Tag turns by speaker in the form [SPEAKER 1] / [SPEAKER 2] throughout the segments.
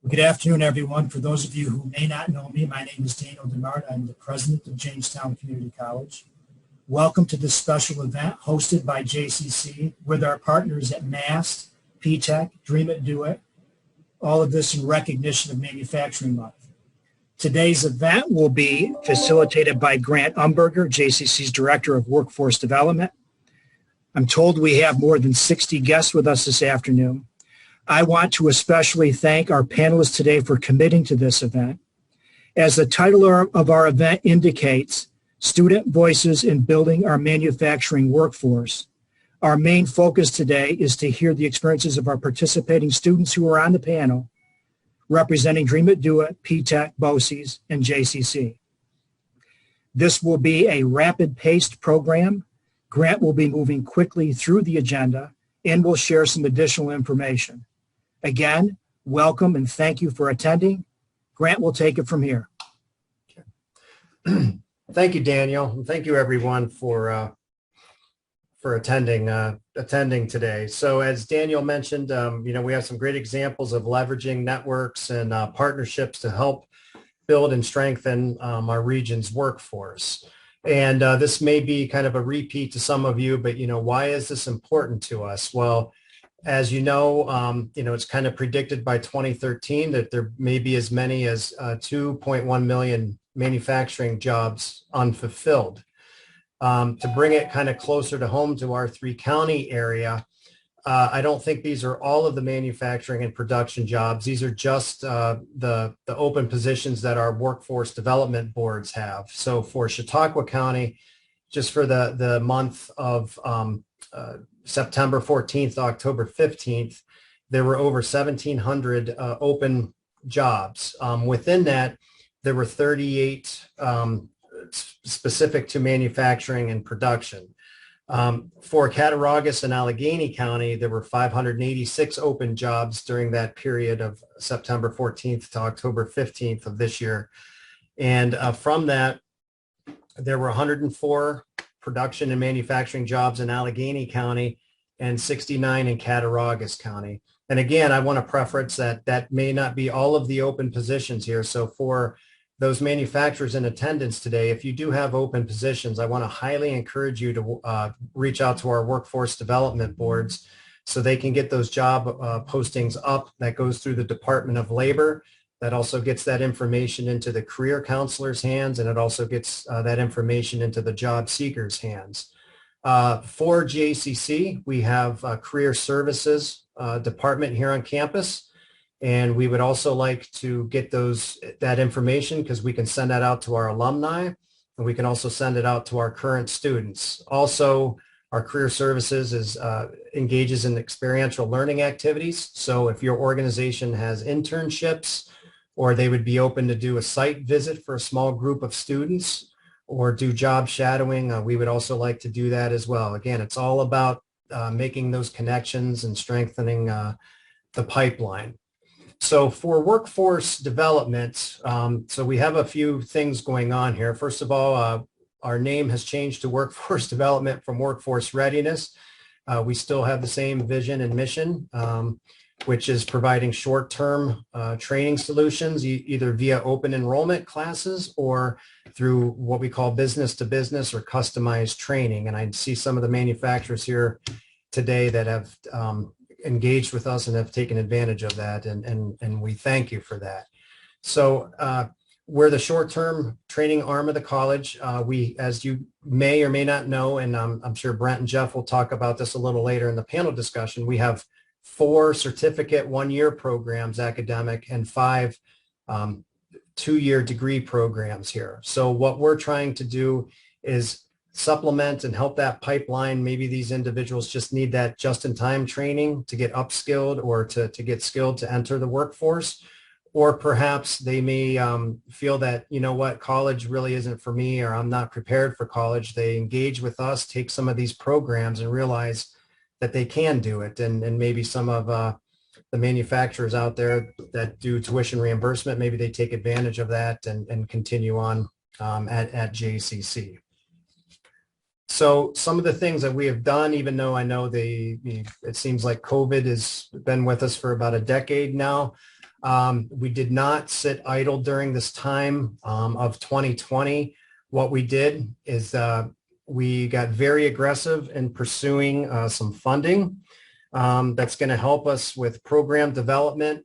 [SPEAKER 1] Good afternoon, everyone. For those of you who may not know me, my name is Daniel Denard. I'm the president of Jamestown Community College. Welcome to this special event hosted by JCC with our partners at MAST, PTech, Dream It, Do It. All of this in recognition of Manufacturing Month. Today's event will be facilitated by Grant Umberger, JCC's Director of Workforce Development. I'm told we have more than 60 guests with us this afternoon. I want to especially thank our panelists today for committing to this event. As the title of our event indicates, Student Voices in Building Our Manufacturing Workforce. Our main focus today is to hear the experiences of our participating students who are on the panel, representing Dream It, Do It, PTech, BOCES, and JCC. This will be a rapid-paced program. Grant will be moving quickly through the agenda and will share some additional information. Again, welcome and thank you for attending. Grant will take it from here.
[SPEAKER 2] Thank you, Daniel, and thank you, everyone, for attending today. So, as Daniel mentioned, we have some great examples of leveraging networks and partnerships to help build and strengthen our region's workforce. And this may be kind of a repeat to some of you, but why is this important to us? Well, as it's kind of predicted by 2013 that there may be as many as 2.1 million manufacturing jobs unfulfilled. To bring it kind of closer to home to our three-county area, I don't think these are all of the manufacturing and production jobs. These are just the open positions that our workforce development boards have. So for Chautauqua County, just for the month of September 14th to October 15th, there were over 1,700 open jobs. Within that, there were 38 specific to manufacturing and production. For Cattaraugus and Allegheny County, there were 586 open jobs during that period of September 14th to October 15th of this year. And from that, there were 104 production and manufacturing jobs in Allegheny County and 69 in Cattaraugus County. And again, I want to preference that may not be all of the open positions here. So for those manufacturers in attendance today, if you do have open positions, I want to highly encourage you to reach out to our workforce development boards so they can get those job postings up. That goes through the Department of Labor. That also gets that information into the career counselor's hands, and it also gets that information into the job seeker's hands. For JCC, we have a career services department here on campus, and we would also like to get that information because we can send that out to our alumni, and we can also send it out to our current students. Also, our career services engages in experiential learning activities. So if your organization has internships, or they would be open to do a site visit for a small group of students or do job shadowing, we would also like to do that as well. Again, it's all about making those connections and strengthening the pipeline. So for workforce development, so we have a few things going on here. First of all, our name has changed to Workforce Development from Workforce Readiness. We still have the same vision and mission, which is providing short-term training solutions, either via open enrollment classes or through what we call business-to-business or customized training. And I see some of the manufacturers here today that have engaged with us and have taken advantage of that, and we thank you for that. So we're the short-term training arm of the college. We, as you may or may not know, and I'm sure Brent and Jeff will talk about this a little later in the panel discussion, we have 4 certificate one-year programs, academic, and 5 two-year degree programs here. So what we're trying to do is supplement and help that pipeline. Maybe these individuals just need that just-in-time training to get upskilled or to get skilled to enter the workforce. Or perhaps they may feel that, college really isn't for me, or I'm not prepared for college. They engage with us, take some of these programs, and realize that they can do it. And maybe some of the manufacturers out there that do tuition reimbursement, maybe they take advantage of that and continue on at JCC. So some of the things that we have done, even though I know it seems like COVID has been with us for about a decade now, We did not sit idle during this time of 2020. What we did is we got very aggressive in pursuing some funding that's going to help us with program development,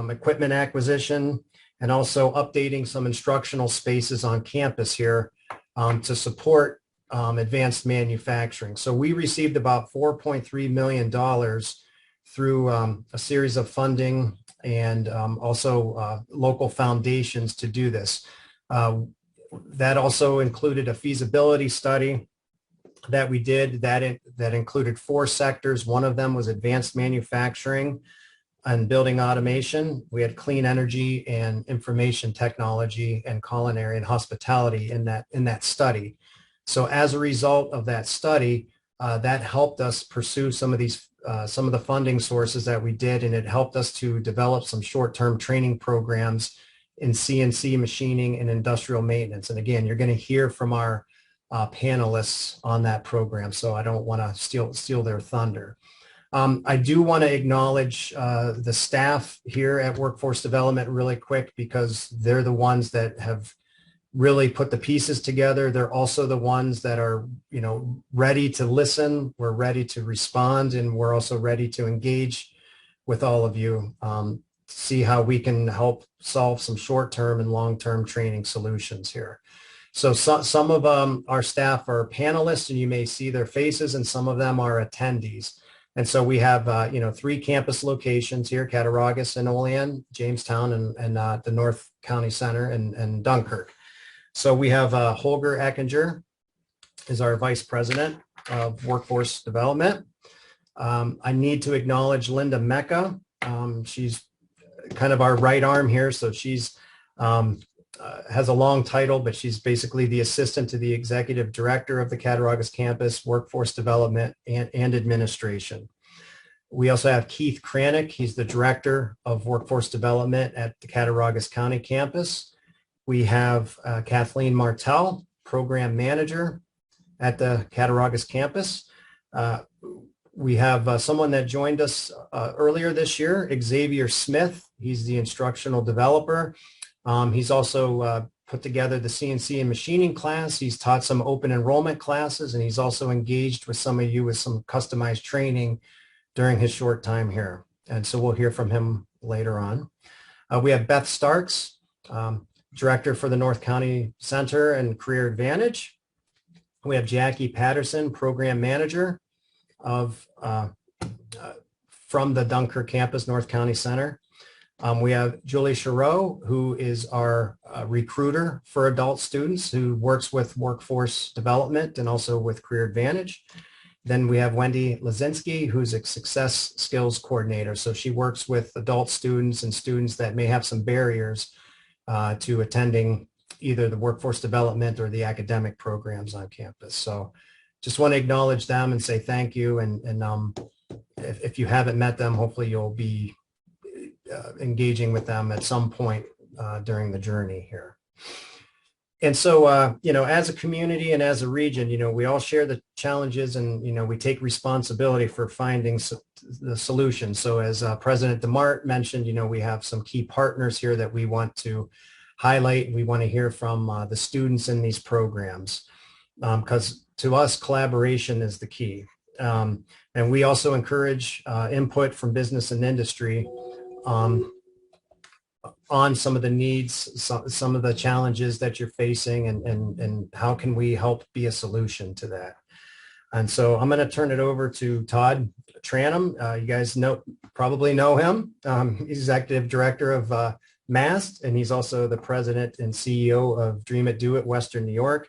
[SPEAKER 2] equipment acquisition, and also updating some instructional spaces on campus here to support advanced manufacturing. So we received about $4.3 million through a series of funding and also local foundations to do this. That also included a feasibility study that we did that included 4 sectors. One of them was advanced manufacturing and building automation. We had clean energy and information technology and culinary and hospitality in that study. So as a result of that study, that helped us pursue some of the funding sources that we did, and it helped us to develop some short-term training programs in CNC machining and industrial maintenance. And again, you're going to hear from our panelists on that program, so I don't want to steal their thunder. I do want to acknowledge the staff here at Workforce Development really quick, because they're the ones that have really put the pieces together. They're also the ones that are, ready to listen. We're ready to respond, and we're also ready to engage with all of you, see how we can help solve some short-term and long-term training solutions here. So some of our staff are panelists, and you may see their faces, and some of them are attendees. And so we have, 3 campus locations here: Cattaraugus and Olean, Jamestown, and the North County Center and Dunkirk. So we have Holger Eckinger is our Vice President of Workforce Development. I need to acknowledge Linda Mecca. She's kind of our right arm here. So she's has a long title, but she's basically the assistant to the executive director of the Cattaraugus campus, Workforce Development and Administration. We also have Keith Kranick. He's the director of Workforce Development at the Cattaraugus County campus. We have Kathleen Martell, program manager at the Cattaraugus campus. We have someone that joined us earlier this year, Xavier Smith. He's the instructional developer. He's also put together the CNC and machining class. He's taught some open enrollment classes, and he's also engaged with some of you with some customized training during his short time here. And so we'll hear from him later on. We have Beth Starks, director for the North County Center and Career Advantage. We have Jackie Patterson, program manager of from the Dunkirk campus, North County Center. We have Julie Chareau, who is our recruiter for adult students, who works with Workforce Development and also with Career Advantage. Then we have Wendy Lazinski, who's a Success Skills Coordinator. So she works with adult students and students that may have some barriers to attending either the workforce development or the academic programs on campus. So just want to acknowledge them and say thank you. And if you haven't met them, hopefully you'll be engaging with them at some point during the journey here. And so, as a community and as a region, we all share the challenges, and, we take responsibility for finding the solution. So as President DeMart mentioned, we have some key partners here that we want to highlight. We want to hear from the students in these programs, because to us, collaboration is the key. And we also encourage input from business and industry on some of the needs, some of the challenges that you're facing, and how can we help be a solution to that. And so I'm going to turn it over to Todd Tranum. You guys probably know him. He's executive director of MAST, and he's also the president and CEO of Dream It, Do It, Western New York.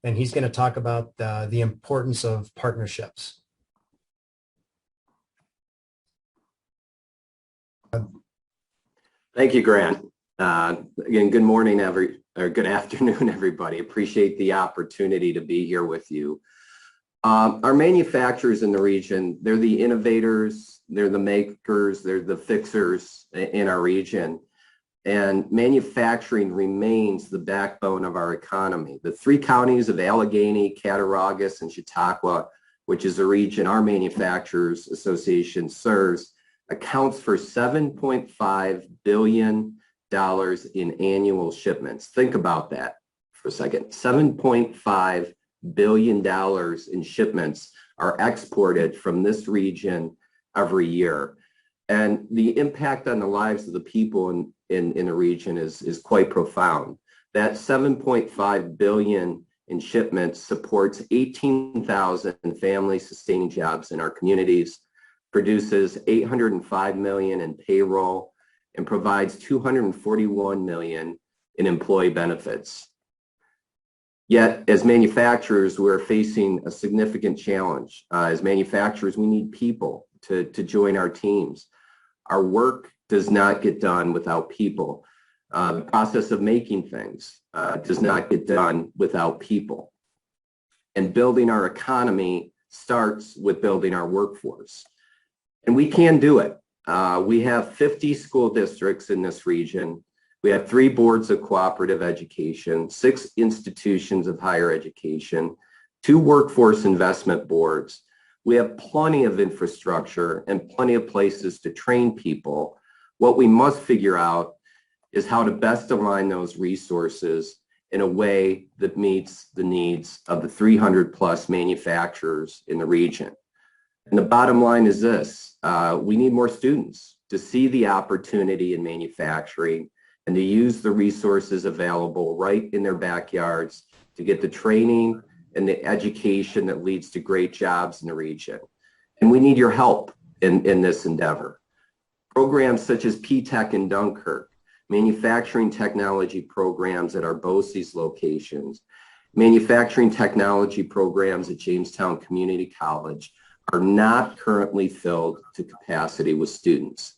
[SPEAKER 2] And he's going to talk about the importance of partnerships.
[SPEAKER 3] Thank you, Grant. Again, good morning, good afternoon, everybody. Appreciate the opportunity to be here with you. Our manufacturers in the region, they're the innovators, they're the makers, they're the fixers in our region. And manufacturing remains the backbone of our economy. The 3 counties of Allegheny, Cattaraugus, and Chautauqua, which is a region our Manufacturers Association serves, accounts for $7.5 billion in annual shipments. Think about that for a second. $7.5 billion in shipments are exported from this region every year. And the impact on the lives of the people in the region is quite profound. That 7.5 billion in shipments supports 18,000 family-sustaining jobs in our communities, produces 805 million in payroll, and provides 241 million in employee benefits. Yet, as manufacturers, we're facing a significant challenge. As manufacturers, we need people to join our teams. Our work does not get done without people. The process of making things does not get done without people. And building our economy starts with building our workforce. And we can do it. We have 50 school districts in this region. We have 3 boards of cooperative education, 6 institutions of higher education, 2 workforce investment boards. We have plenty of infrastructure and plenty of places to train people. What we must figure out is how to best align those resources in a way that meets the needs of the 300 plus manufacturers in the region. And the bottom line is this, we need more students to see the opportunity in manufacturing and to use the resources available right in their backyards to get the training and the education that leads to great jobs in the region. And we need your help in this endeavor. Programs such as PTech in Dunkirk, manufacturing technology programs at our BOCES locations, manufacturing technology programs at Jamestown Community College are not currently filled to capacity with students.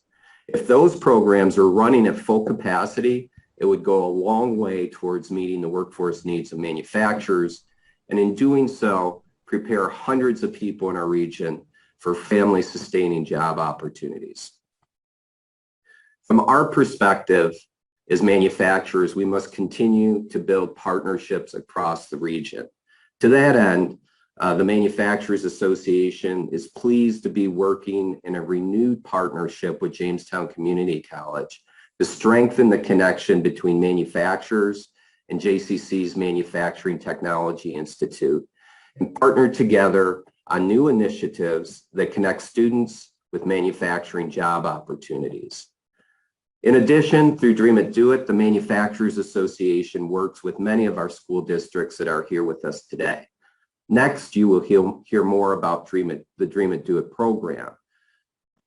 [SPEAKER 3] If those programs are running at full capacity, it would go a long way towards meeting the workforce needs of manufacturers, and in doing so, prepare hundreds of people in our region for family-sustaining job opportunities. From our perspective as manufacturers, we must continue to build partnerships across the region. To that end, the Manufacturers Association is pleased to be working in a renewed partnership with Jamestown Community College to strengthen the connection between manufacturers and JCC's Manufacturing Technology Institute and partner together on new initiatives that connect students with manufacturing job opportunities. In addition, through Dream It, Do It, the Manufacturers Association works with many of our school districts that are here with us today. Next, you will hear more about the Dream It, Do It program.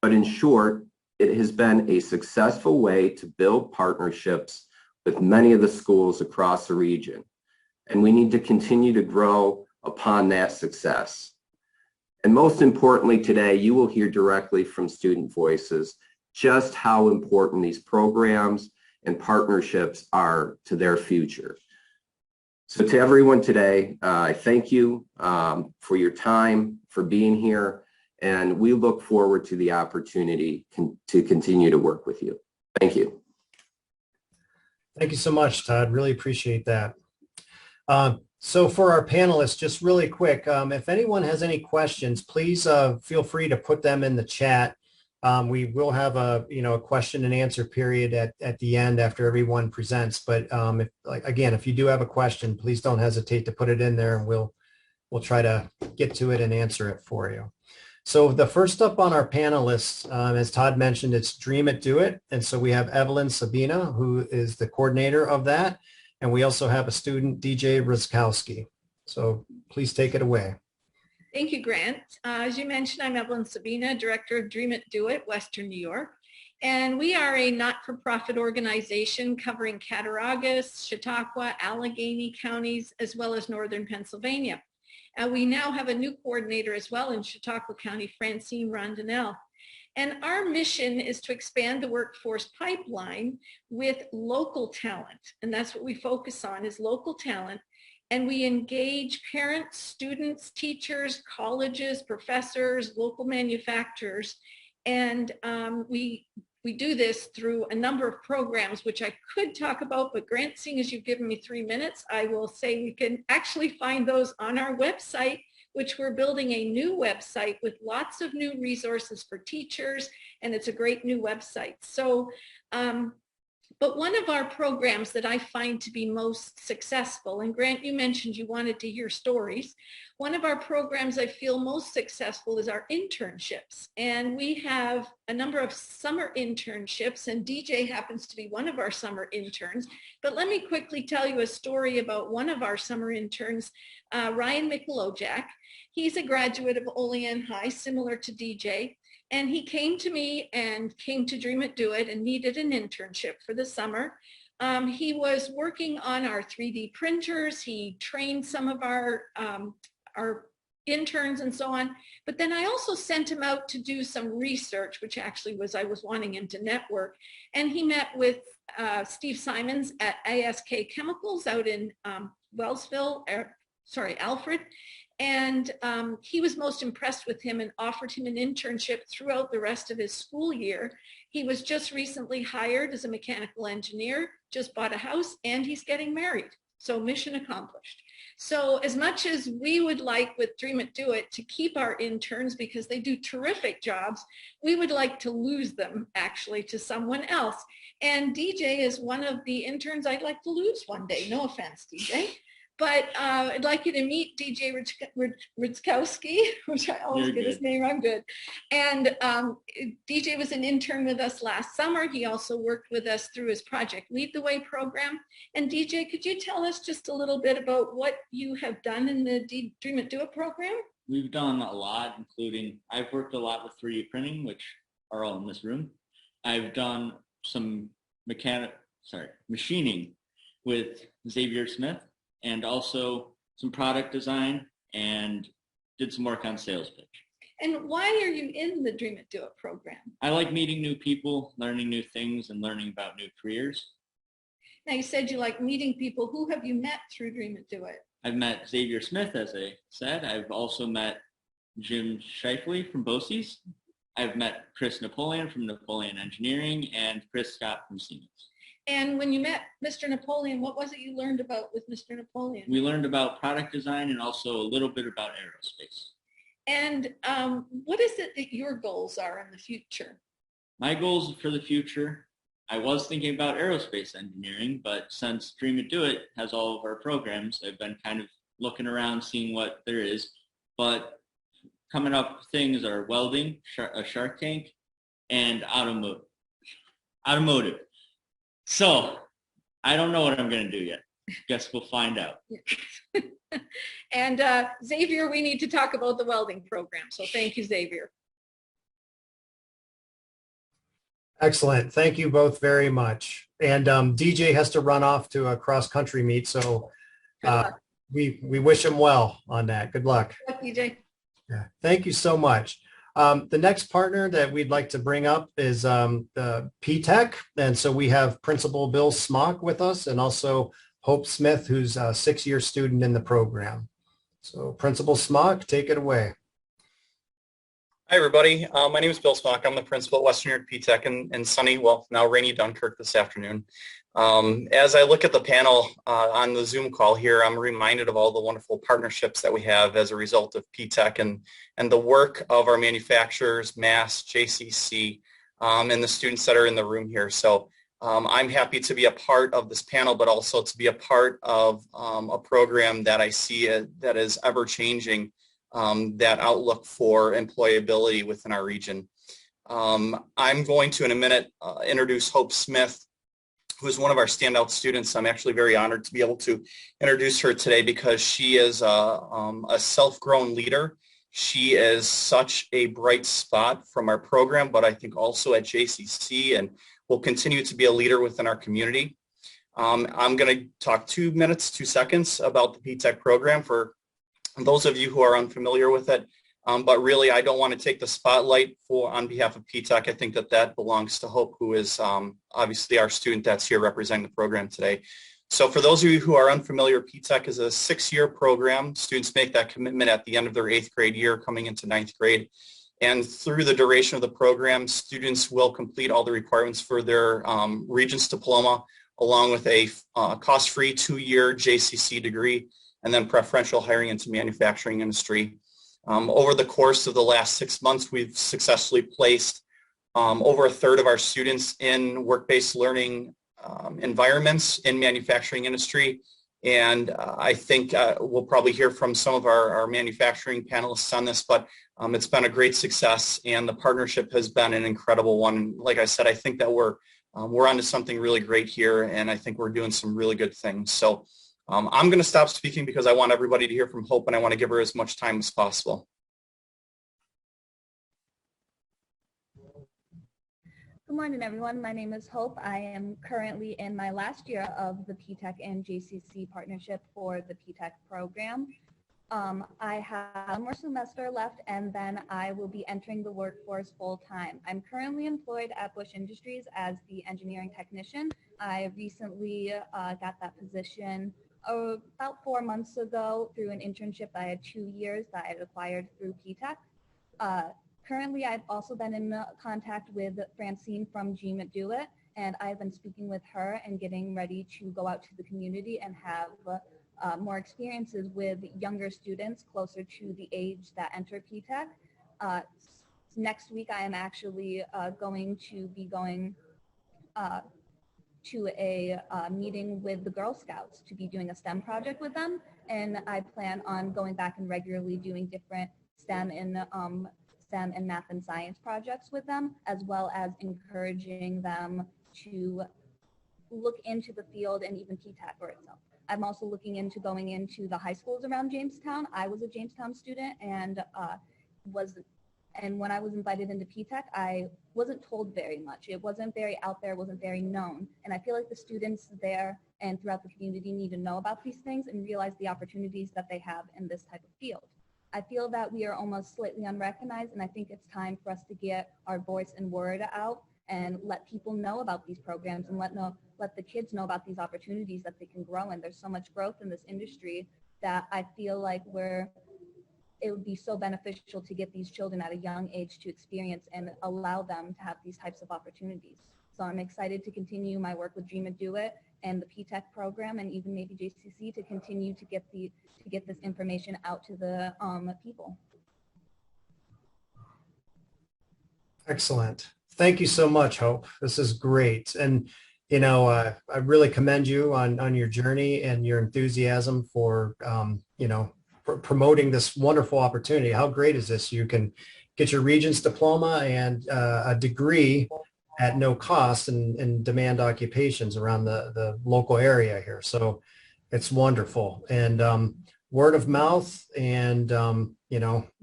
[SPEAKER 3] But in short, it has been a successful way to build partnerships with many of the schools across the region. And we need to continue to grow upon that success. And most importantly today, you will hear directly from student voices just how important these programs and partnerships are to their future. So to everyone today, I thank you for your time, for being here, and we look forward to the opportunity to continue to work with you. Thank you.
[SPEAKER 2] Thank you so much, Todd. Really appreciate that. So for our panelists, just really quick, if anyone has any questions, please feel free to put them in the chat. We will have a question and answer period at the end after everyone presents. But if you do have a question, please don't hesitate to put it in there, and we'll try to get to it and answer it for you. So the first up on our panelists, as Todd mentioned, it's Dream It, Do It. And so we have Evelyn Sabina, who is the coordinator of that. And we also have a student, DJ Rizkowski. So please take it away.
[SPEAKER 4] Thank you, Grant. As you mentioned, I'm Evelyn Sabina, Director of Dream It, Do It, Western New York. And we are a not-for-profit organization covering Cattaraugus, Chautauqua, Allegheny counties, as well as Northern Pennsylvania. We now have a new coordinator as well in Chautauqua County, Francine Rondinelle. And our mission is to expand the workforce pipeline with local talent. And that's what we focus on, is local talent. And we engage parents, students, teachers, colleges, professors, local manufacturers. And we do this through a number of programs, which I could talk about, but Grant, seeing as you've given me 3 minutes, I will say we can actually find those on our website, which we're building a new website with lots of new resources for teachers, and it's a great new website. So, but one of our programs that I find to be most successful, and Grant, you mentioned you wanted to hear stories. One of our programs I feel most successful is our internships. And we have a number of summer internships, and DJ happens to be one of our summer interns. But let me quickly tell you a story about one of our summer interns, Ryan Mikulojak. He's a graduate of Olean High, similar to DJ. And he came to me and came to Dream It, Do It and needed an internship for the summer. He was working on our 3D printers. He trained some of our interns and so on. But then I also sent him out to do some research, which actually was, I was wanting him to network. And he met with Steve Simons at ASK Chemicals out in Alfred. And he was most impressed with him and offered him an internship throughout the rest of his school year. He was just recently hired as a mechanical engineer, just bought a house, and he's getting married. So mission accomplished. So as much as we would like with Dream It, Do It to keep our interns because they do terrific jobs, we would like to lose them actually to someone else. And DJ is one of the interns I'd like to lose one day. No offense, DJ. But I'd like you to meet DJ Ritzkowski, which I always get his name, I'm good. And DJ was an intern with us last summer. He also worked with us through his Project Lead the Way program. And DJ, could you tell us just a little bit about what you have done in the Dream It, Do It program?
[SPEAKER 5] We've done a lot, including, I've worked a lot with 3D printing, which are all in this room. I've done some machining with Xavier Smith, and also some product design, and did some work on sales pitch.
[SPEAKER 4] And why are you in the Dream It, Do It program?
[SPEAKER 5] I like meeting new people, learning new things, and learning about new careers.
[SPEAKER 4] Now you said you like meeting people. Who have you met through Dream It, Do It?
[SPEAKER 5] I've met Xavier Smith, as I said. I've also met Jim Shifley from BOCES. I've met Chris Napoleon from Napoleon Engineering, and Chris Scott from Siemens.
[SPEAKER 4] And when you met Mr. Napoleon, what was it you learned about with Mr. Napoleon?
[SPEAKER 5] We learned about product design and also a little bit about aerospace.
[SPEAKER 4] And what is it that your goals are in the future?
[SPEAKER 5] My goals for the future, I was thinking about aerospace engineering, but since Dream It, Do It has all of our programs, I've been kind of looking around, seeing what there is. But coming up things are welding, a Shark Tank, and automotive. So I don't know what I'm going to do yet. Guess we'll find out.
[SPEAKER 4] And Xavier, we need to talk about the welding program. So thank you, Xavier.
[SPEAKER 2] Excellent. Thank you both very much. And DJ has to run off to a cross-country meet, so we wish him well on that. Good luck.
[SPEAKER 4] Good luck, DJ.
[SPEAKER 2] Yeah. Thank you so much. The next partner that we'd like to bring up is the PTech. And so we have Principal Bill Smock with us, and also Hope Smith, who's a 6-year student in the program. So Principal Smock, take it away.
[SPEAKER 6] Hi, everybody. My name is Bill Smock. I'm the principal at Western New York PTech in sunny, well, now rainy Dunkirk this afternoon. As I look at the panel on the Zoom call here, I'm reminded of all the wonderful partnerships that we have as a result of PTech and the work of our manufacturers, MAST, JCC, and the students that are in the room here. So I'm happy to be a part of this panel, but also to be a part of a program that I see that is ever changing, that outlook for employability within our region. I'm going to, in a minute, introduce Hope Smith, who is one of our standout students. I'm actually very honored to be able to introduce her today because she is a self-grown leader. She is such a bright spot from our program, but I think also at JCC, and will continue to be a leader within our community. I'm going to talk 2 minutes, 2 seconds about the PTech program for those of you who are unfamiliar with it. But really, I don't want to take the spotlight on behalf of PTech. I think that belongs to Hope, who is obviously our student that's here representing the program today. So for those of you who are unfamiliar, PTech is a 6-year program. Students make that commitment at the end of their 8th grade year, coming into 9th grade. And through the duration of the program, students will complete all the requirements for their Regents diploma, along with a cost-free 2-year JCC degree, and then preferential hiring into manufacturing industry. Over the course of the last 6 months, we've successfully placed over a third of our students in work-based learning environments in manufacturing industry. And I think we'll probably hear from some of our manufacturing panelists on this, but it's been a great success, and the partnership has been an incredible one. Like I said, I think that we're onto something really great here, and I think we're doing some really good things. So I'm going to stop speaking because I want everybody to hear from Hope, and I want to give her as much time as possible.
[SPEAKER 7] Good morning, everyone. My name is Hope. I am currently in my last year of the PTech and JCC partnership for the PTech program. I have one more semester left, and then I will be entering the workforce full-time. I'm currently employed at Bush Industries as the engineering technician. I recently got that position about 4 months ago through an internship. I had 2 years that I had acquired through PTech. Currently, I've also been in contact with Francine from Dream It Do It, and I've been speaking with her and getting ready to go out to the community and have more experiences with younger students closer to the age that enter PTech. Next week, I am actually going to be going to a meeting with the Girl Scouts to be doing a STEM project with them, and I plan on going back and regularly doing different STEM and math and science projects with them, as well as encouraging them to look into the field and even PTech for itself. I'm also looking into going into the high schools around Jamestown. I was a Jamestown student, and when I was invited into PTech, I wasn't told very much. It wasn't very out there, wasn't very known. And I feel like the students there and throughout the community need to know about these things and realize the opportunities that they have in this type of field. I feel that we are almost slightly unrecognized, and I think it's time for us to get our voice and word out and let people know about these programs and let the kids know about these opportunities that they can grow in. There's so much growth in this industry that I feel like it would be so beneficial to get these children at a young age to experience and allow them to have these types of opportunities. So I'm excited to continue my work with Dream It Do It and the PTech program, and even maybe JCC, to continue to get this information out to the people.
[SPEAKER 2] Excellent. Thank you so much, Hope. This is great. And, you know, I really commend you on your journey and your enthusiasm for, promoting this wonderful opportunity. How great is this? You can get your Regents diploma and a degree at no cost in demand occupations around the local area here. So it's wonderful. And word of mouth and,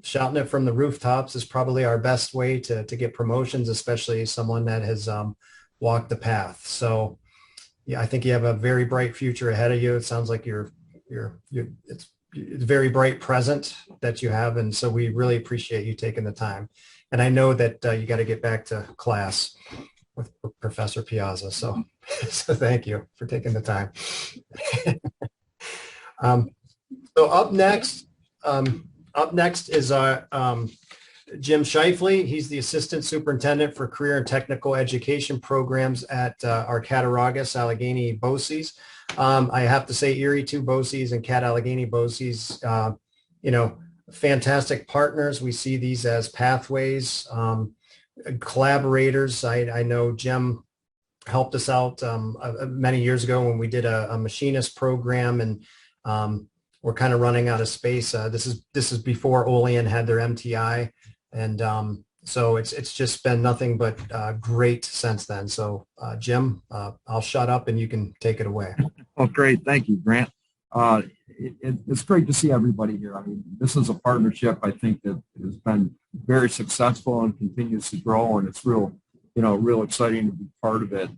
[SPEAKER 2] shouting it from the rooftops is probably our best way to get promotions, especially someone that has walked the path. So yeah, I think you have a very bright future ahead of you. It sounds like it's very bright present that you have. And so we really appreciate you taking the time. And I know that you got to get back to class with Professor Piazza. So thank you for taking the time. So up next is our Jim Shifley. He's the Assistant Superintendent for Career and Technical Education Programs at our Cattaraugus Allegheny BOCES. I have to say Erie 2 BOCES and Cat Allegheny BOCES, fantastic partners. We see these as pathways, collaborators. I know Jim helped us out many years ago when we did a machinist program, and we're kind of running out of space. This is before Olean had their MTI, and so it's just been nothing but great since then. So Jim, I'll shut up and you can take it away.
[SPEAKER 8] Oh, great. Thank you, Grant. It's great to see everybody here. I mean, this is a partnership I think that has been very successful and continues to grow, and it's real exciting to be part of it.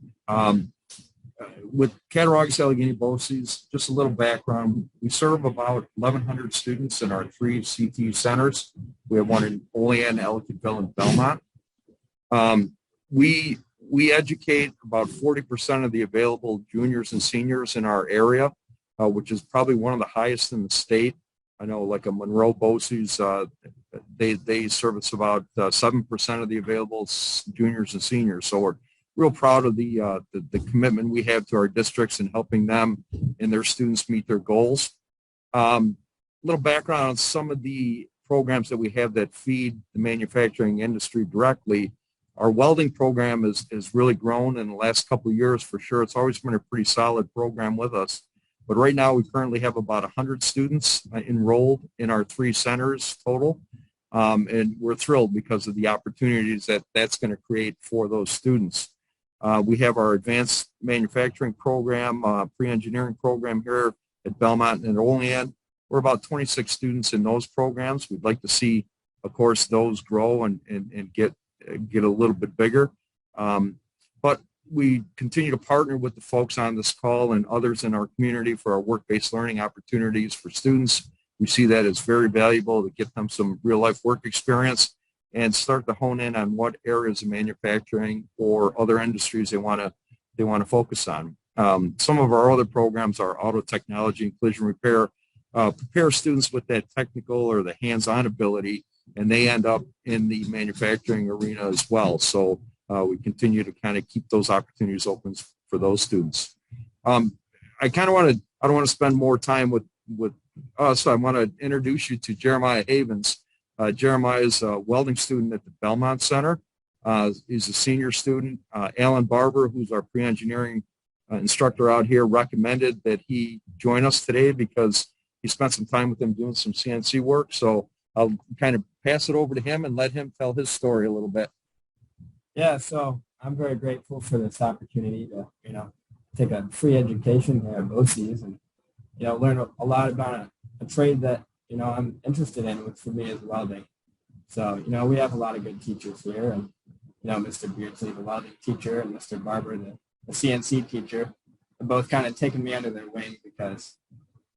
[SPEAKER 8] With Cattaraugus Allegheny BOCES, just a little background. We serve about 1,100 students in our 3 CTU centers. We have one in Olean, Ellicottville, and Belmont. We educate about 40% of the available juniors and seniors in our area, which is probably one of the highest in the state. I know, like a Monroe BOCES, they service about 7% of the available juniors and seniors. So we're real proud of the commitment we have to our districts and helping them and their students meet their goals. Little background on some of the programs that we have that feed the manufacturing industry directly, our welding program has really grown in the last couple of years for sure. It's always been a pretty solid program with us. But right now we currently have about 100 students enrolled in our 3 centers total. And we're thrilled because of the opportunities that that's going to create for those students. We have our advanced manufacturing program, pre-engineering program here at Belmont and Olean. We're about 26 students in those programs. We'd like to see, of course, those grow and get a little bit bigger. But we continue to partner with the folks on this call and others in our community for our work-based learning opportunities for students. We see that as very valuable to get them some real-life work experience and start to hone in on what areas of manufacturing or other industries they want to focus on. Some of our other programs are auto technology and collision repair, prepare students with that technical or the hands-on ability, and they end up in the manufacturing arena as well. So we continue to kind of keep those opportunities open for those students. I don't want to spend more time with us. I want to introduce you to Jeremiah Havens. Jeremiah is a welding student at the Belmont Center. He's a senior student. Alan Barber, who's our pre-engineering instructor out here, recommended that he join us today because he spent some time with him doing some CNC work. So I'll kind of pass it over to him and let him tell his story a little bit.
[SPEAKER 9] Yeah, so I'm very grateful for this opportunity to, take a free education here at BOCES and, learn a lot about a trade that, I'm interested in, which for me is welding. So, we have a lot of good teachers here, and, Mr. Beardsley, the welding teacher, and Mr. Barber, the CNC teacher, have both kind of taken me under their wing because,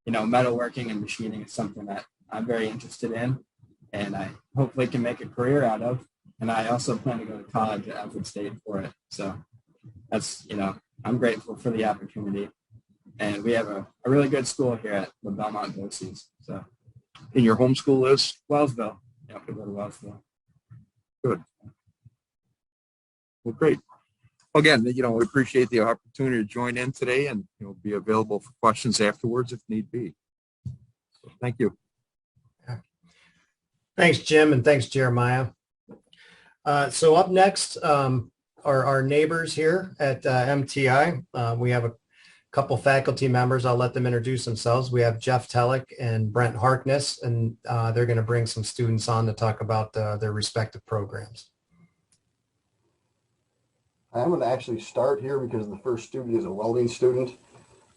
[SPEAKER 9] metalworking and machining is something that I'm very interested in, and I hopefully can make a career out of. And I also plan to go to college at Alfred State for it. So that's, I'm grateful for the opportunity. And we have a really good school here at the Belmont BOCES. So.
[SPEAKER 8] And your home school is?
[SPEAKER 9] Wellsville. Yeah, we go to Wellsville.
[SPEAKER 8] Good. Well, great. Again, we appreciate the opportunity to join in today and, be available for questions afterwards if need be. So, thank you.
[SPEAKER 2] Thanks, Jim, and thanks, Jeremiah. So up next are our neighbors here at MTI. We have a couple faculty members. I'll let them introduce themselves. We have Jeff Tellick and Brent Harkness, and they're going to bring some students on to talk about their respective programs.
[SPEAKER 10] I'm going to actually start here because the first student is a welding student.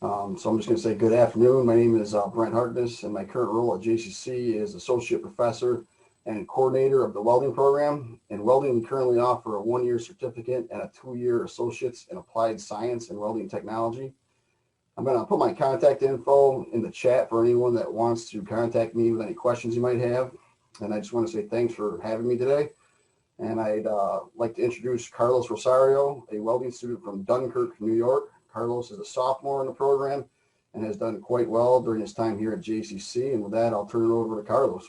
[SPEAKER 10] So I'm just going to say good afternoon. My name is Brent Harkness, and my current role at JCC is Associate Professor and Coordinator of the Welding Program. In welding, we currently offer a 1-year certificate and a 2-year Associates in Applied Science and Welding Technology. I'm going to put my contact info in the chat for anyone that wants to contact me with any questions you might have. And I just want to say thanks for having me today. And I'd like to introduce Carlos Rosario, a welding student from Dunkirk, New York. Carlos is a sophomore in the program and has done quite well during his time here at JCC. And with that, I'll turn it over to Carlos.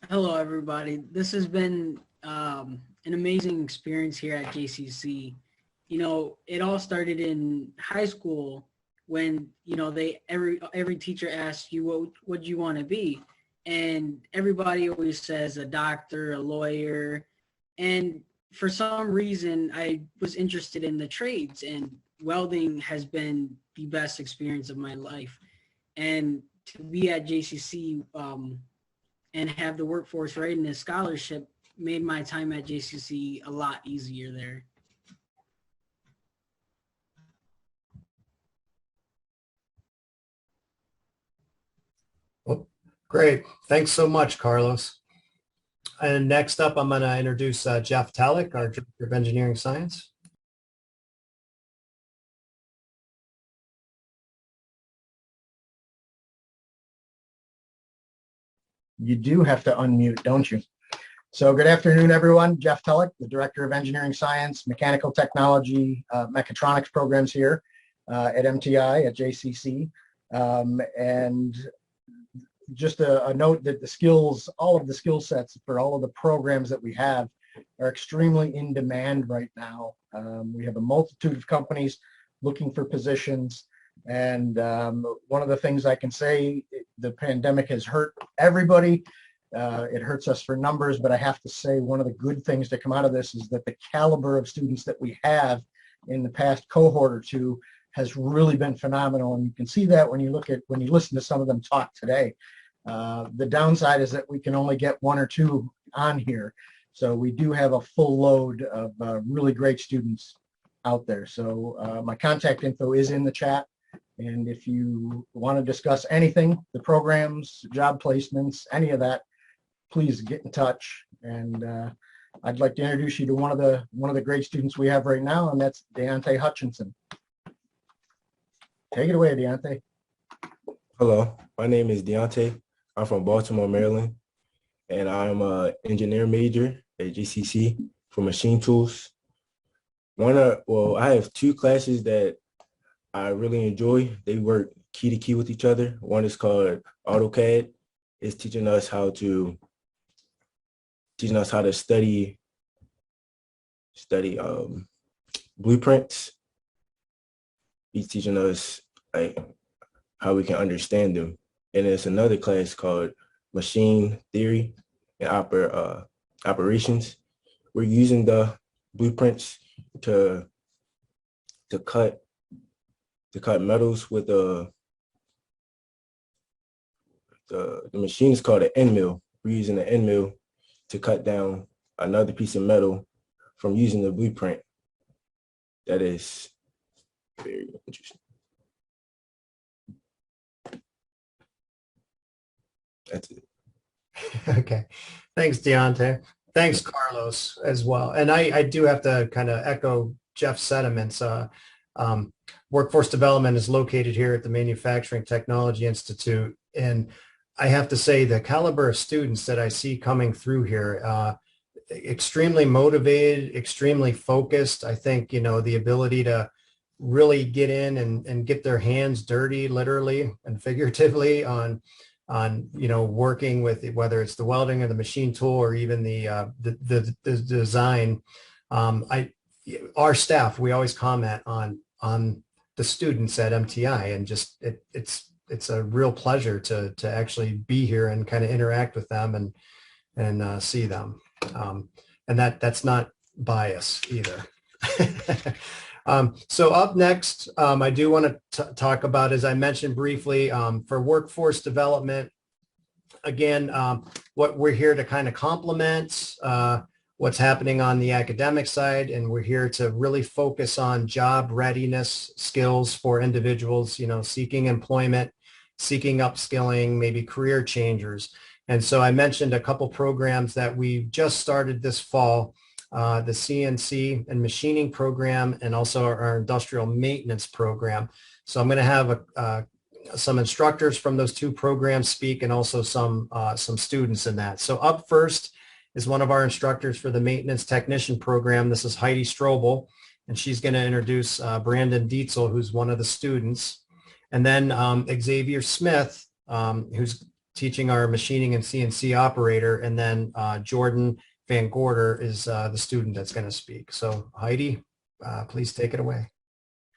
[SPEAKER 11] Hello, everybody. This has been an amazing experience here at JCC. It all started in high school when, every teacher asks you, what do you want to be? And everybody always says a doctor, a lawyer. And for some reason, I was interested in the trades, and welding has been the best experience of my life. And to be at JCC and have the workforce readiness scholarship made my time at JCC a lot easier there.
[SPEAKER 2] Well, great. Thanks so much, Carlos. And next up, I'm going to introduce Jeff Tellick, our Director of Engineering Science.
[SPEAKER 12] You do have to unmute, don't you? So good afternoon, everyone. Jeff Tellick, the Director of Engineering Science, Mechanical Technology, Mechatronics programs here at MTI at JCC. And just a note that the skills, all of the skill sets for all of the programs that we have are extremely in demand right now. We have a multitude of companies looking for positions. And one of the things I can say the pandemic has hurt everybody. It hurts us for numbers, but I have to say one of the good things to come out of this is that the caliber of students that we have in the past cohort or two has really been phenomenal. And you can see that when you listen to some of them talk today. The downside is that we can only get one or two on here. So we do have a full load of really great students out there. So my contact info is in the chat. And if you want to discuss anything, the programs, job placements, any of that, please get in touch. And I'd like to introduce you to one of the great students we have right now, and that's Deontay Hutchinson. Take it away, Deontay.
[SPEAKER 13] Hello, my name is Deontay. I'm from Baltimore, Maryland, and I'm an engineer major at GCC for machine tools. I have two classes that I really enjoy. They work key to key with each other. One is called AutoCAD. It's teaching us how to study blueprints. He's teaching us like how we can understand them. And there's another class called Machine Theory and Operations. We're using the blueprints to cut metals with the machine is called an end mill. We're using the end mill to cut down another piece of metal from using the blueprint. That is very interesting. That's it.
[SPEAKER 2] Okay. Thanks, Deontay. Thanks, Carlos, as well. And I do have to kind of echo Jeff's sentiments. Workforce development is located here at the Manufacturing Technology Institute. And I have to say the caliber of students that I see coming through here, extremely motivated, extremely focused. I think, the ability to really get in and get their hands dirty, literally and figuratively on working with whether it's the welding or the machine tool or even the design. Our staff, we always comment on the students at MTI, and just it's a real pleasure to actually be here and kind of interact with them and see them. And that's not bias either. So up next, I do want to talk about, as I mentioned briefly, for workforce development. Again, what we're here to kind of complement what's happening on the academic side, and we're here to really focus on job readiness skills for individuals, seeking employment, seeking upskilling, maybe career changers. And so I mentioned a couple programs that we just started this fall. The CNC and machining program, and also our industrial maintenance program. So I'm going to have some instructors from those two programs speak, and also some students in that. So up first is one of our instructors for the maintenance technician program. This is Heidi Strobel, and she's going to introduce Brandon Dietzel, who's one of the students. And then Xavier Smith, who's teaching our machining and CNC operator. And then Jordan Van Gorder is the student that's going to speak. So Heidi, please take it away.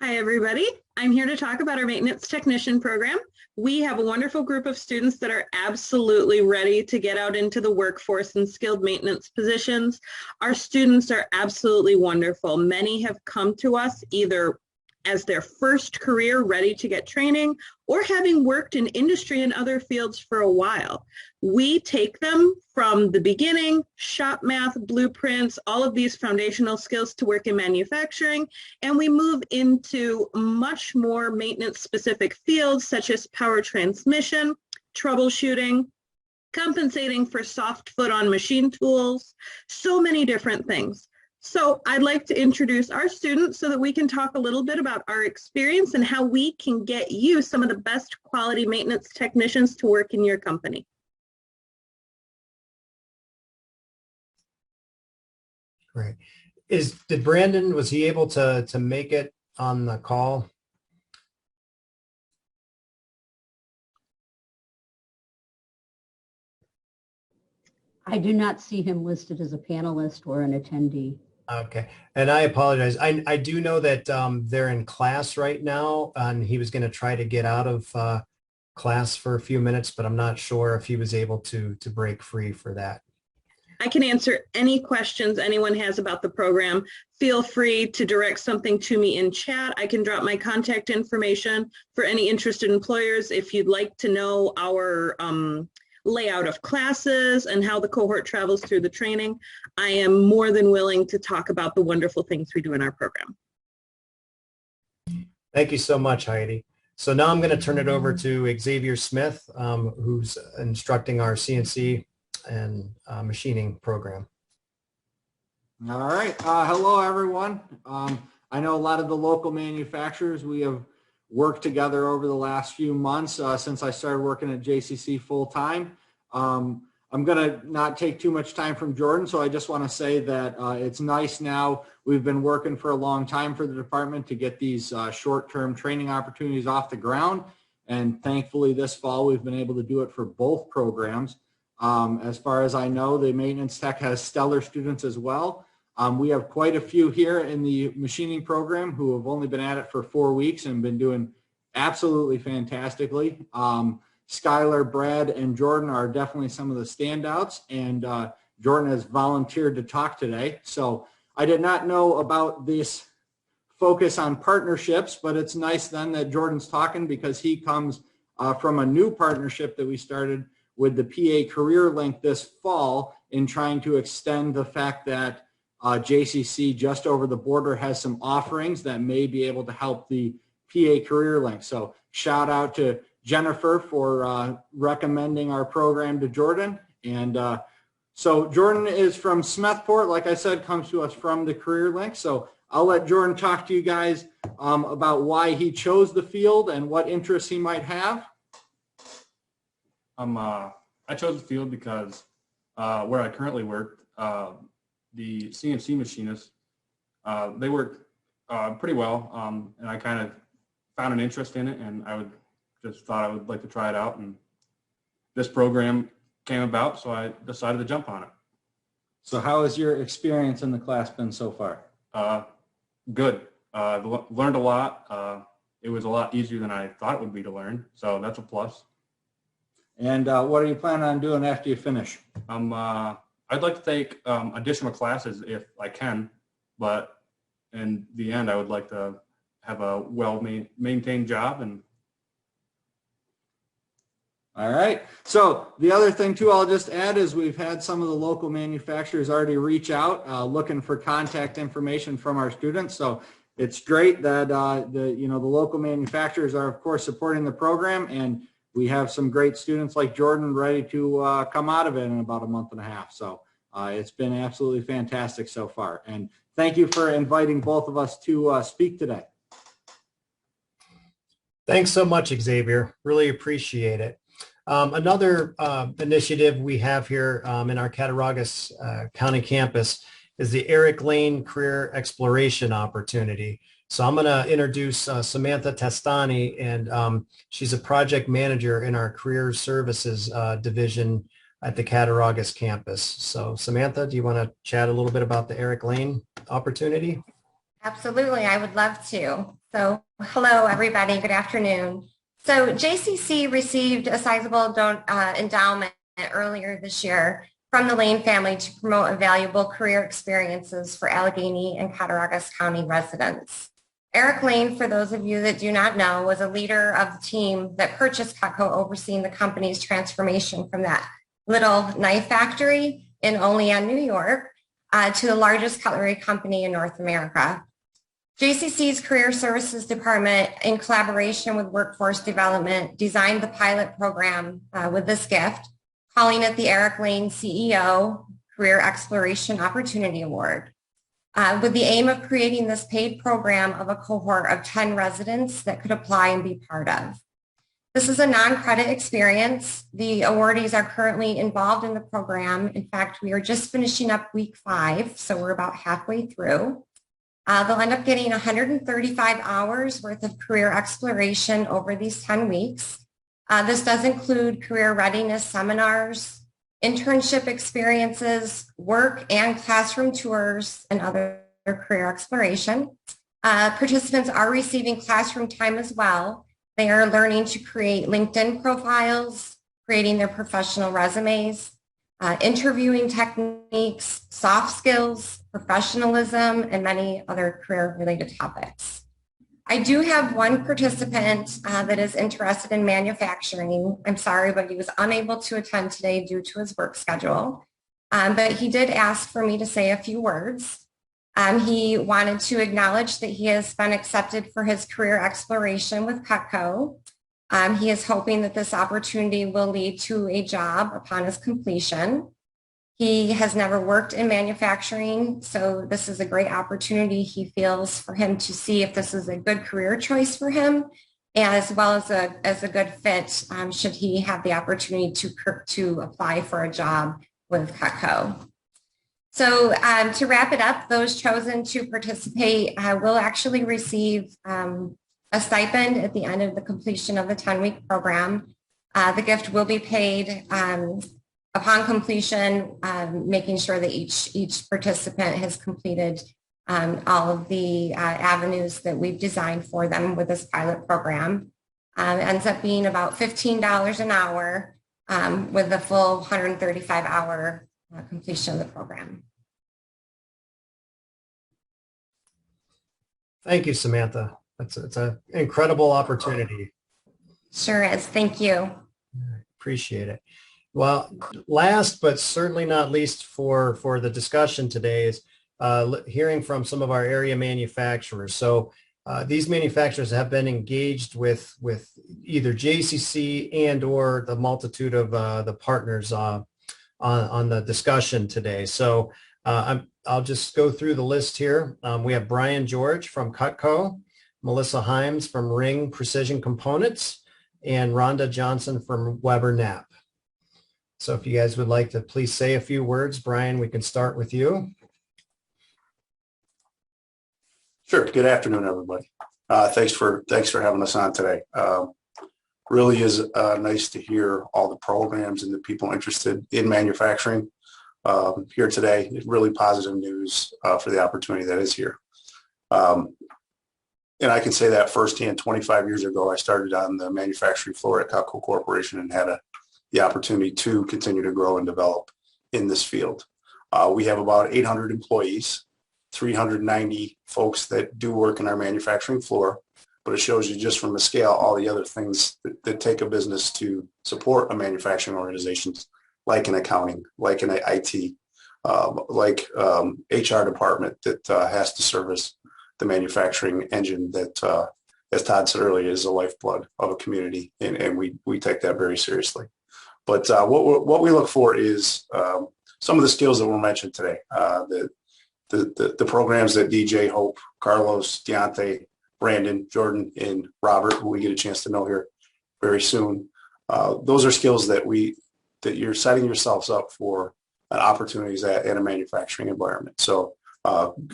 [SPEAKER 14] Hi, everybody. I'm here to talk about our maintenance technician program. We have a wonderful group of students that are absolutely ready to get out into the workforce and skilled maintenance positions. Our students are absolutely wonderful. Many have come to us either as their first career ready to get training, or having worked in industry and other fields for a while. We take them from the beginning, shop math, blueprints, all of these foundational skills to work in manufacturing, and we move into much more maintenance specific fields such as power transmission, troubleshooting, compensating for soft foot on machine tools, so many different things. So I'd like to introduce our students so that we can talk a little bit about our experience and how we can get you some of the best quality maintenance technicians to work in your company.
[SPEAKER 2] Great. Did Brandon, was he able to make it on the call?
[SPEAKER 15] I do not see him listed as a panelist or an attendee.
[SPEAKER 2] Okay, and I apologize. I do know that they're in class right now, and he was going to try to get out of class for a few minutes, but I'm not sure if he was able to break free for that.
[SPEAKER 14] I can answer any questions anyone has about the program. Feel free to direct something to me in chat. I can drop my contact information for any interested employers if you'd like to know our layout of classes and how the cohort travels through the training. I am more than willing to talk about the wonderful things we do in our program.
[SPEAKER 2] Thank you so much, Heidi. So now I'm going to turn it over to Xavier Smith, who's instructing our CNC and machining program.
[SPEAKER 16] All right. Hello, everyone. I know a lot of the local manufacturers, we have worked together over the last few months since I started working at JCC full time. I'm going to not take too much time from Jordan, so I just want to say that it's nice now. We've been working for a long time for the department to get these short-term training opportunities off the ground, and thankfully this fall we've been able to do it for both programs. As far as I know, the maintenance tech has stellar students as well. We have quite a few here in the machining program who have only been at it for 4 weeks and been doing absolutely fantastically. Skylar, Brad, and Jordan are definitely some of the standouts, and Jordan has volunteered to talk today. So I did not know about this focus on partnerships, but it's nice then that Jordan's talking because he comes from a new partnership that we started with the PA Career Link this fall in trying to extend the fact that JCC just over the border has some offerings that may be able to help the PA Career Link. So shout out to Jennifer for recommending our program to Jordan. And so Jordan is from Smethport, like I said, comes to us from the Career Link. So I'll let Jordan talk to you guys about why he chose the field and what interests he might have.
[SPEAKER 17] I chose the field because where I currently work, the CNC machinists, they work pretty well, and I kind of found an interest in it, and I just thought I would like to try it out, and this program came about, so I decided to jump on it.
[SPEAKER 16] So how has your experience in the class been so far?
[SPEAKER 17] Good. I've learned a lot. It was a lot easier than I thought it would be to learn, so that's a plus.
[SPEAKER 16] And what are you planning on doing after you finish?
[SPEAKER 17] I'd like to take additional classes if I can, but in the end, I would like to have a well-maintained job. And
[SPEAKER 16] all right. So the other thing too, I'll just add is we've had some of the local manufacturers already reach out looking for contact information from our students. So it's great that the local manufacturers are of course supporting the program, and we have some great students like Jordan ready to come out of it in about a month and a half. So it's been absolutely fantastic so far. And thank you for inviting both of us to speak today.
[SPEAKER 2] Thanks so much, Xavier. Really appreciate it. Another initiative we have here in our Cattaraugus County campus is the Eric Lane Career Exploration Opportunity. So I'm going to introduce Samantha Testani, and she's a project manager in our Career Services division at the Cattaraugus campus. So Samantha, do you want to chat a little bit about the Eric Lane opportunity?
[SPEAKER 18] Absolutely, I would love to. So hello, everybody. Good afternoon. So JCC received a sizable endowment earlier this year from the Lane family to promote valuable career experiences for Allegheny and Cattaraugus County residents. Eric Lane, for those of you that do not know, was a leader of the team that purchased Cutco, overseeing the company's transformation from that little knife factory in Olean, New York, to the largest cutlery company in North America. JCC's Career Services Department, in collaboration with Workforce Development, designed the pilot program with this gift, calling it the Eric Lane CEO Career Exploration Opportunity Award, with the aim of creating this paid program of a cohort of 10 residents that could apply and be part of. This is a non-credit experience. The awardees are currently involved in the program. In fact, we are just finishing up week 5, so we're about halfway through. They'll end up getting 135 hours worth of career exploration over these 10 weeks. This does include career readiness seminars, internship experiences, work and classroom tours, and other career exploration. Participants are receiving classroom time as well. They are learning to create LinkedIn profiles, creating their professional resumes, interviewing techniques, soft skills, professionalism, and many other career-related topics. I do have one participant that is interested in manufacturing. I'm sorry, but he was unable to attend today due to his work schedule. But he did ask for me to say a few words. He wanted to acknowledge that he has been accepted for his career exploration with Cutco. He is hoping that this opportunity will lead to a job upon his completion. He has never worked in manufacturing, so this is a great opportunity, he feels, for him to see if this is a good career choice for him, as well as a good fit should he have the opportunity to apply for a job with Cutco. So to wrap it up, those chosen to participate will actually receive a stipend at the end of the completion of the 10-week program. The gift will be paid upon completion, making sure that each participant has completed all of the avenues that we've designed for them with this pilot program. It ends up being about $15 an hour with the full 135-hour completion of the program.
[SPEAKER 2] Thank you, Samantha. It's an incredible opportunity.
[SPEAKER 18] Sure is. Thank you.
[SPEAKER 2] Appreciate it. Well, last but certainly not least for the discussion today is hearing from some of our area manufacturers. So these manufacturers have been engaged with either JCC and or the multitude of the partners on the discussion today. So I'll just go through the list here. We have Brian George from Cutco, Melissa Hines from Ring Precision Components, and Rhonda Johnson from Weber Knapp. So if you guys would like to please say a few words, Brian, we can start with you.
[SPEAKER 19] Sure. Good afternoon, everybody. Thanks for having us on today. Really is nice to hear all the programs and the people interested in manufacturing here today. It's really positive news for the opportunity that is here. And I can say that firsthand. 25 years ago, I started on the manufacturing floor at Cutco Corporation and had the opportunity to continue to grow and develop in this field. We have about 800 employees, 390 folks that do work in our manufacturing floor, but it shows you just from the scale all the other things that take a business to support a manufacturing organization, like an accounting, like an IT, like HR department that has to service the manufacturing engine that, as Todd said earlier, is the lifeblood of a community, and we take that very seriously. But what we look for is some of the skills that were mentioned today, the programs that DJ, Hope, Carlos, Deontay, Brandon, Jordan, and Robert, who we get a chance to know here very soon. Those are skills that you're setting yourselves up for opportunities in a manufacturing environment. So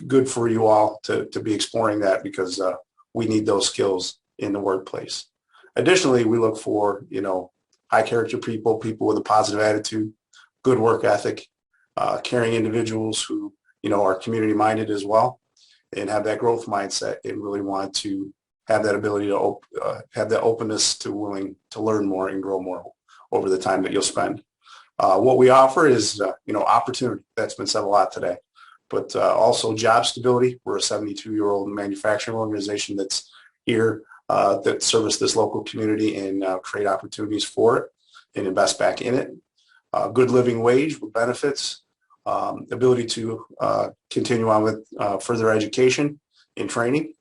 [SPEAKER 19] good for you all to be exploring that, because we need those skills in the workplace. Additionally, we look for, high character people with a positive attitude, good work ethic, caring individuals who, are community minded as well, and have that growth mindset and really want to have that ability to have that openness to willing to learn more and grow more over the time that you'll spend. What we offer is, opportunity. That's been said a lot today, but also job stability. We're a 72-year-old manufacturing organization that's here that service this local community and create opportunities for it and invest back in it. Good living wage with benefits, ability to continue on with further education and training,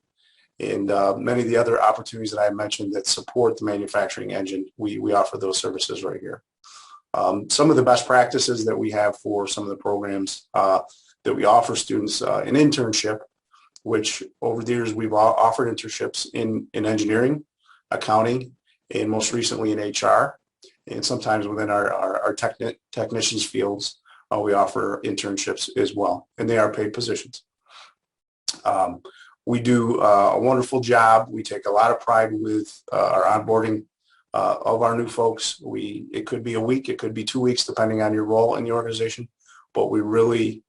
[SPEAKER 19] and many of the other opportunities that I mentioned that support the manufacturing engine. We offer those services right here. Some of the best practices that we have for some of the programs that we offer students, an internship, which over the years we've offered internships in engineering, accounting, and most recently in HR. And sometimes within our technicians fields, we offer internships as well, and they are paid positions. We do a wonderful job. We take a lot of pride with our onboarding of our new folks. It could be a week, it could be 2 weeks, depending on your role in the organization, but we really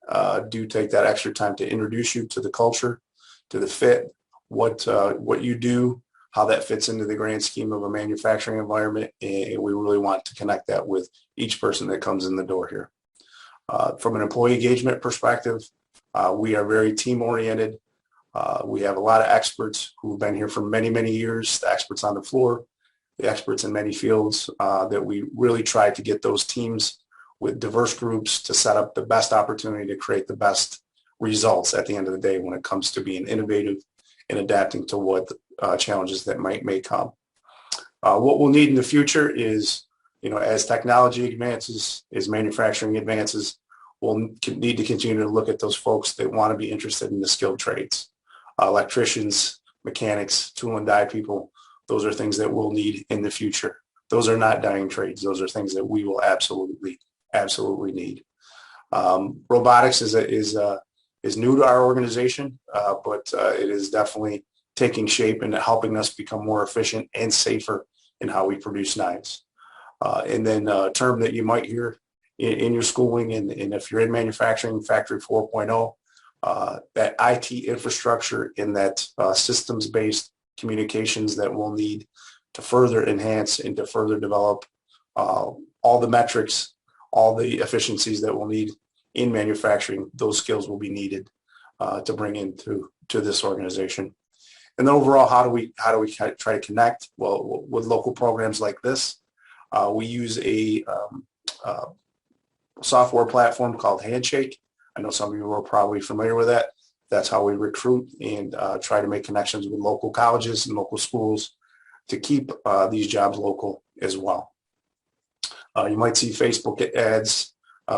[SPEAKER 19] do take that extra time to introduce you to the culture, to the fit, what you do, how that fits into the grand scheme of a manufacturing environment, and we really want to connect that with each person that comes in the door here. From an employee engagement perspective, we are very team-oriented. We have a lot of experts who've been here for many, many years, the experts on the floor, the experts in many fields, that we really try to get those teams with diverse groups to set up the best opportunity to create the best results at the end of the day when it comes to being innovative and adapting to what challenges that may come. What we'll need in the future is, as technology advances, as manufacturing advances, we'll need to continue to look at those folks that want to be interested in the skilled trades. Electricians, mechanics, tool and die people, those are things that we'll need in the future. Those are not dying trades. Those are things that we will absolutely need. Robotics is new to our organization, but it is definitely taking shape and helping us become more efficient and safer in how we produce knives. And then a term that you might hear in your schooling, and if you're in manufacturing, Factory 4.0, that IT infrastructure and that systems-based communications that we'll need to further enhance and to further develop all the metrics, all the efficiencies that we'll need in manufacturing. Those skills will be needed to bring into this organization. And then overall, how do we try to connect? Well, with local programs like this, we use a software platform called Handshake. I know some of you are probably familiar with that. That's how we recruit and try to make connections with local colleges and local schools to keep these jobs local as well. You might see Facebook ads.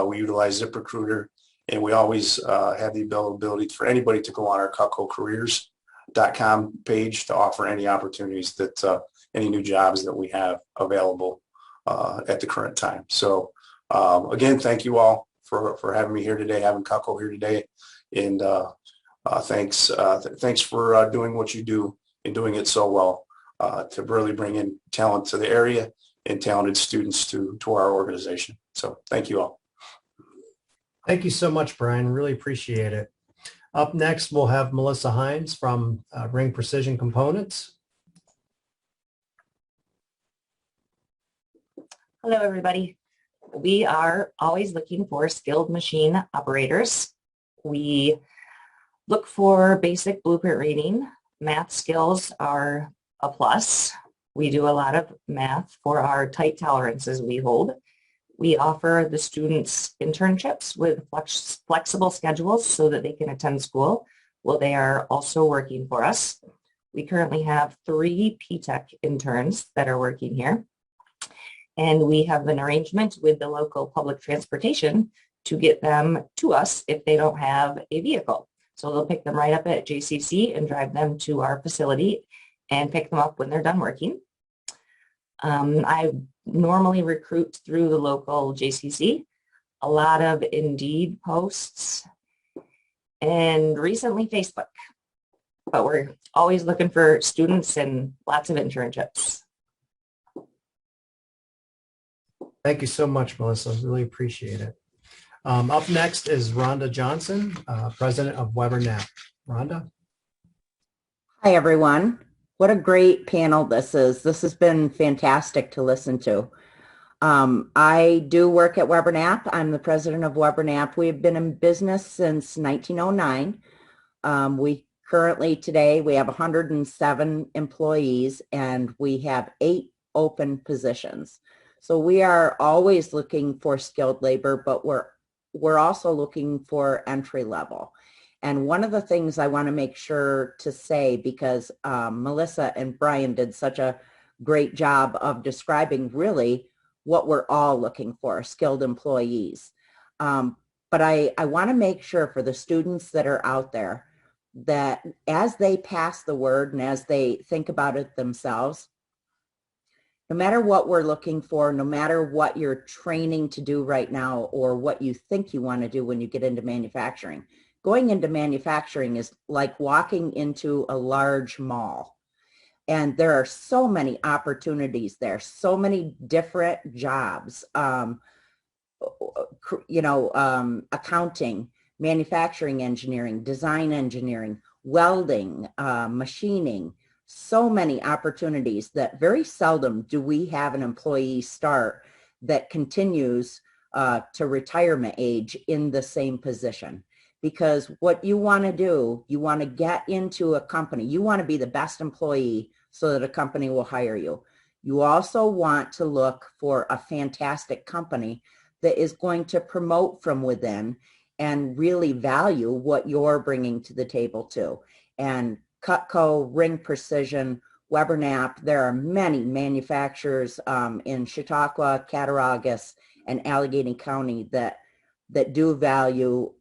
[SPEAKER 19] We utilize ZipRecruiter, and we always have the ability for anybody to go on our cutcocareers.com page to offer any opportunities that any new jobs that we have available at the current time. So again, thank you all for having me here today, having Cutco here today, and thanks for doing what you do and doing it so well to really bring in talent to the area and talented students to our organization. So thank you all.
[SPEAKER 2] Thank you so much, Brian. Really appreciate it. Up next, we'll have Melissa Hines from Ring Precision Components.
[SPEAKER 20] Hello, everybody. We are always looking for skilled machine operators. We look for basic blueprint reading. Math skills are a plus. We do a lot of math for our tight tolerances we hold. We offer the students internships with flexible schedules so that they can attend school while they are also working for us. We currently have 3 PTech interns that are working here. And we have an arrangement with the local public transportation to get them to us if they don't have a vehicle. So they'll pick them right up at JCC and drive them to our facility and pick them up when they're done working. I normally recruit through the local JCC, a lot of Indeed posts, and recently Facebook. But we're always looking for students and lots of internships.
[SPEAKER 2] Thank you so much, Melissa. Really appreciate it. Up next is Rhonda Johnson, president of Weber Knapp. Rhonda?
[SPEAKER 21] Hi, everyone. What a great panel this is. This has been fantastic to listen to. I do work at Weber Knapp. I'm the president of Weber Knapp. We've been in business since 1909. Today, we have 107 employees, and we have 8 open positions. So we are always looking for skilled labor, but we're also looking for entry level. And one of the things I want to make sure to say, because Melissa and Brian did such a great job of describing really what we're all looking for, skilled employees. But I want to make sure for the students that are out there that as they pass the word and as they think about it themselves, no matter what we're looking for, no matter what you're training to do right now or what you think you want to do when you get into manufacturing, going into manufacturing is like walking into a large mall. And there are so many opportunities there, so many different jobs, accounting, manufacturing engineering, design engineering, welding, machining, so many opportunities that very seldom do we have an employee start that continues to retirement age in the same position. Because what you want to do, you want to get into a company. You want to be the best employee so that a company will hire you. You also want to look for a fantastic company that is going to promote from within and really value what you're bringing to the table too. And Cutco, Ring Precision, Weber Knapp, there are many manufacturers in Chautauqua, Cattaraugus, and Allegheny County that do value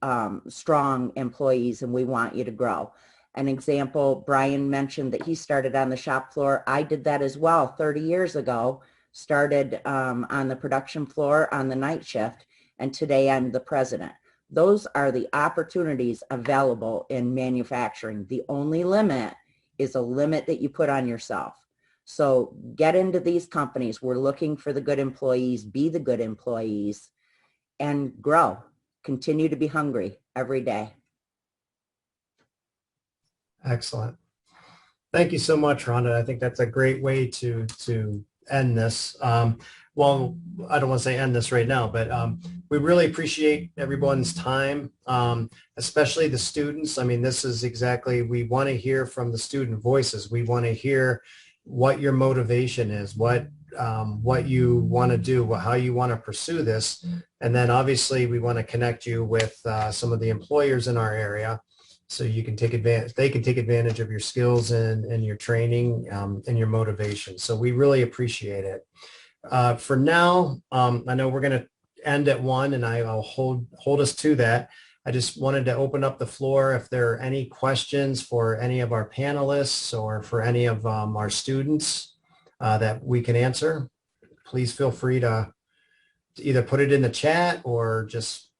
[SPEAKER 21] strong employees, and we want you to grow. An example, Brian mentioned that he started on the shop floor. I did that as well 30 years ago, started on the production floor on the night shift, and today I'm the president. Those are the opportunities available in manufacturing. The only limit is a limit that you put on yourself. So get into these companies. We're looking for the good employees, be the good employees, and grow. Continue to be hungry every day.
[SPEAKER 2] Excellent. Thank you so much, Rhonda. I think that's a great way to end this. Well, I don't want to say end this right now, but we really appreciate everyone's time, especially the students. I mean, this is exactly, we want to hear from the student voices. We want to hear what your motivation is, what you want to do, how you want to pursue this. And then obviously we want to connect you with some of the employers in our area so you can take advantage, they can take advantage of your skills and your training and your motivation. So we really appreciate it. For now, I know we're going to end at 1 and I'll hold us to that. I just wanted to open up the floor if there are any questions for any of our panelists or for any of our students that we can answer. Please feel free to either put it in the chat or just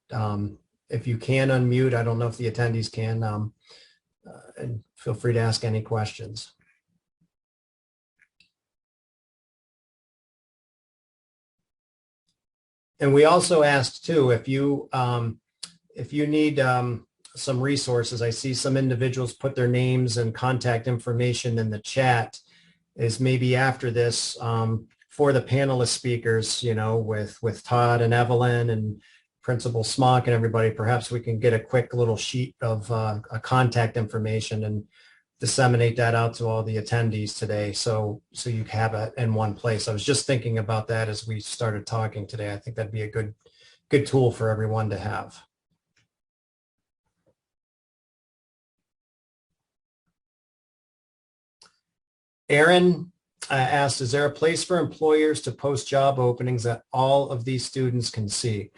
[SPEAKER 2] if you can unmute. I don't know if the attendees can, and feel free to ask any questions. And we also asked too, if you need some resources, I see some individuals put their names and contact information in the chat, is maybe after this for the panelist speakers, you know, with Todd and Evelyn and Principal Smock and everybody, perhaps we can get a quick little sheet of a contact information and disseminate that out to all the attendees today, so you have it in one place. I was just thinking about that as we started talking today. I think that'd be a good tool for everyone to have. Aaron asked, is there a place for employers to post job openings that all of these students can see?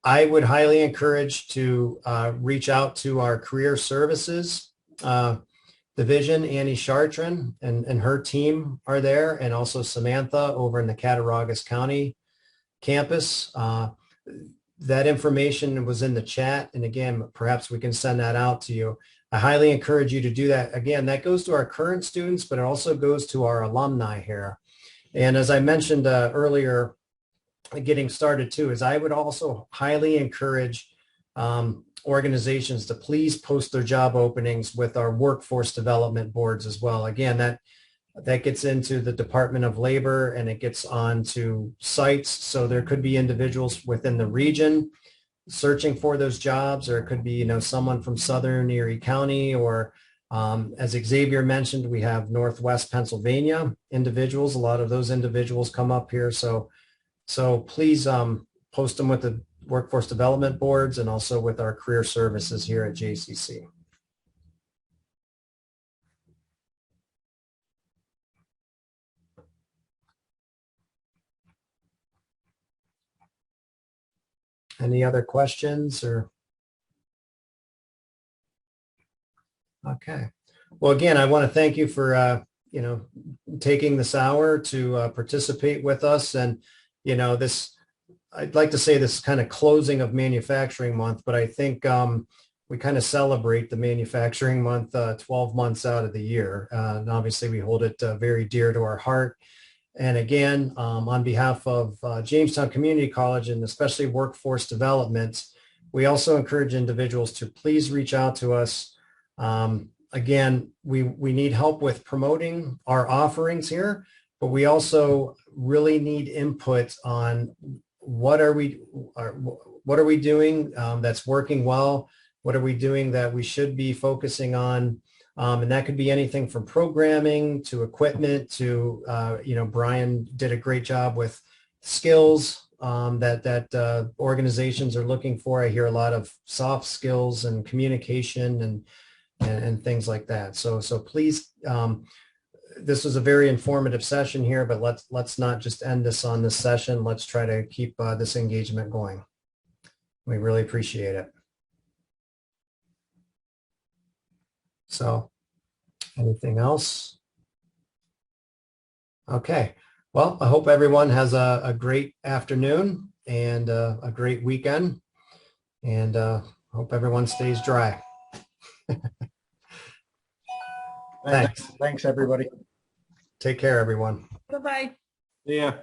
[SPEAKER 2] I would highly encourage to reach out to our career services division. Annie Chartrand and her team are there, and also Samantha over in the Cattaraugus County campus. That information was in the chat, and again, perhaps we can send that out to you. I highly encourage you to do that. Again, that goes to our current students, but it also goes to our alumni here. And as I mentioned earlier, getting started too, is I would also highly encourage organizations to please post their job openings with our workforce development boards as well. Again, that gets into the Department of Labor and it gets onto sites. So there could be individuals within the region searching for those jobs, or it could be, you know, someone from Southern Erie County, or as Xavier mentioned, we have Northwest Pennsylvania individuals. A lot of those individuals come up here. So please post them with the workforce development boards and also with our career services here at JCC. Any other questions or? Okay. Well, again, I want to thank you for, you know, taking this hour to participate with us. And, you know, I'd like to say this kind of closing of Manufacturing Month, but I think we kind of celebrate the Manufacturing Month 12 months out of the year. And obviously we hold it very dear to our heart. And again, on behalf of Jamestown Community College and especially Workforce Development, we also encourage individuals to please reach out to us. again, we need help with promoting our offerings here, but we also really need input on what are we doing that's working well? What are we doing that we should be focusing on? And that could be anything from programming to equipment to, Brian did a great job with skills that organizations are looking for. I hear a lot of soft skills and communication and things like that. So please, this was a very informative session here, but let's not just end this on this session. Let's try to keep this engagement going. We really appreciate it. So anything else? Okay. Well, I hope everyone has a great afternoon and a great weekend, and hope everyone stays dry. Thanks.
[SPEAKER 12] Thanks, everybody.
[SPEAKER 2] Take care, everyone.
[SPEAKER 4] Bye-bye.
[SPEAKER 16] Yeah.